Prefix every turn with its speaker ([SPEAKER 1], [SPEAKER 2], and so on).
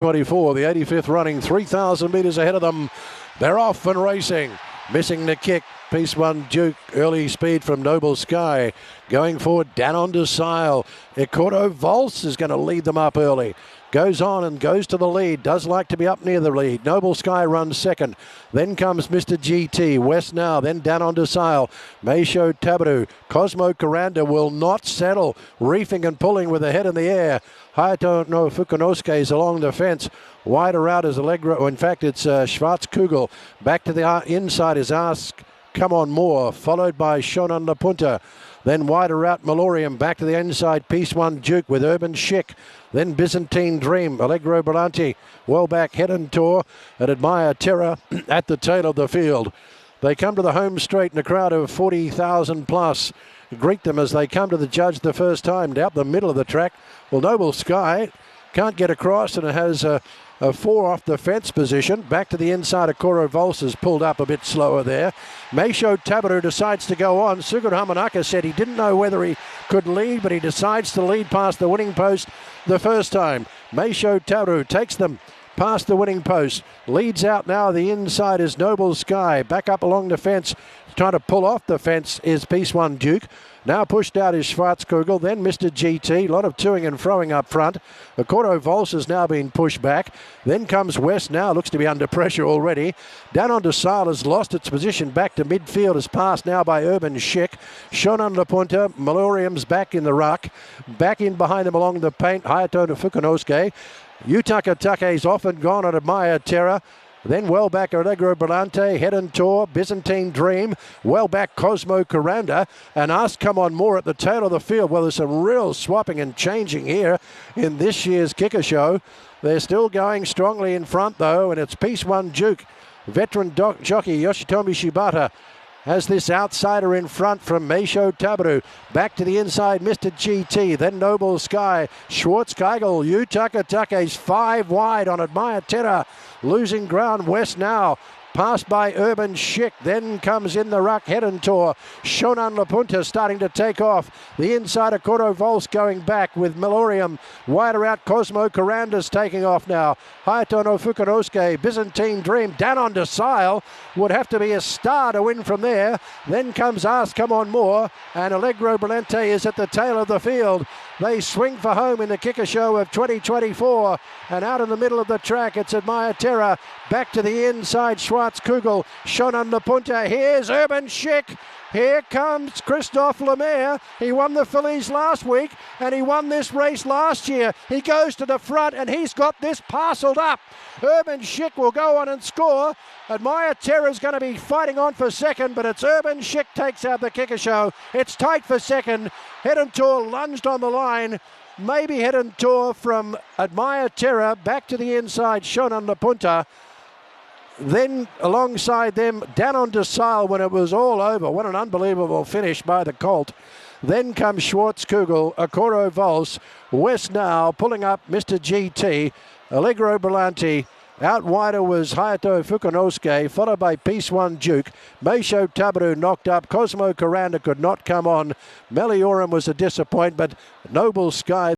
[SPEAKER 1] 24, the 85th running, 3,000 metres ahead of them. They're off and racing. Missing the kick. Piece one, Duke. Early speed from Noble Sky. Going forward, down on Decile. Walz is going to lead them up early. Goes on and goes to the lead. Does like to be up near the lead. Noble Sky runs second. Then comes Mr. GT. West now. Then down on Decile. Meisho Tabaru. Kuranda will not settle. Reefing and pulling with the head in the air. Hayato no Fukunosuke is along the fence. Wider out is Allegro. In fact, it's Schwarzkugel. Back to the inside is Ask. Come on more. Followed by Shonan La Punta. Then wider out Malorium. Back to the inside. Piece one Duke with Urban Chic. Then Byzantine Dream. Allegro Brillanti. Well back. Head and Tour. And Admire Terra at the tail of the field. They come to the home straight in a crowd of 40,000 plus. Greet them as they come to the judge the first time. Down the middle of the track. Well, Noble Sky can't get across, and it has a 4 off the fence position. Back to the inside of Walz has pulled up a bit slower there. Meisho Tabaru decides to go on. Suguru Hamanaka said he didn't know whether he could lead, but he decides to lead past the winning post the first time. Meisho Tabaru takes them past the winning post. Leads out now. The inside is Noble Sky. Back up along the fence. Trying to pull off the fence is Piece One Duke. Now pushed out is Schwarzkugel, then Mr. GT. A lot of toing and froing up front. Walz has now been pushed back. Then comes West now. Looks to be under pressure already. Down on Decile has lost its position back to midfield. Is passed now by Urban Chic. Shonan La Punta. Malorium's back in the ruck. Back in behind them along the paint. Hayato no Fukunosuke. Yutaka Takei's off and gone on Admire Terra. Then well back Allegro Brillante, Head and Tour, Byzantine Dream, well back Kuranda, and Ask Come On More at the tail of the field. Well, there's some real swapping and changing here in this year's Kicker Show. They're still going strongly in front though, and it's Piece One Duke. Veteran jockey Yoshitomi Shibata has this outsider in front from Meisho Tabaru. Back to the inside, Mr. GT. Then Noble Sky. Schwarzkugel. Yutaka Takei's 5 wide on Admire Terra. Losing ground. West now. Passed by Urban Chic. Then comes in the ruck. Head and Tour. Shonan La Punta starting to take off. The inside of Walz going back with Malorium. Wider out. Kuranda's taking off now. Hayato no Fukunosuke. Byzantine Dream. Down on Decile. Would have to be a star to win from there. Then comes Ask Come On More. And Allegro Brillante is at the tail of the field. They swing for home in the Kicker Show of 2024. And out in the middle of the track, it's Admire Terra. Back to the inside, Schwarzkugel. Shonan La Punta. Here's Urban Chic. Here comes Christophe Lemaire. He won the Fillies last week and he won this race last year. He goes to the front and he's got this parcelled up. Urban Chic will go on and score. Admire Terra's going to be fighting on for second, but it's Urban Chic takes out the Kicker Show. It's tight for second. Head and Tour lunged on the line. Maybe Head and Tour from Admire Terra. Back to the inside, Shonan La Punta. Then alongside them, down on Decile when it was all over. What an unbelievable finish by the Colt. Then comes Schwarzkugel, Walz. West now pulling up Mr. GT. Allegro Brillanti. Out wider was Hayato Fukunosuke, followed by Piece One Duke. Meisho Tabaru knocked up. Kuranda could not come on. Maliorum was a disappointment. Noble Sky.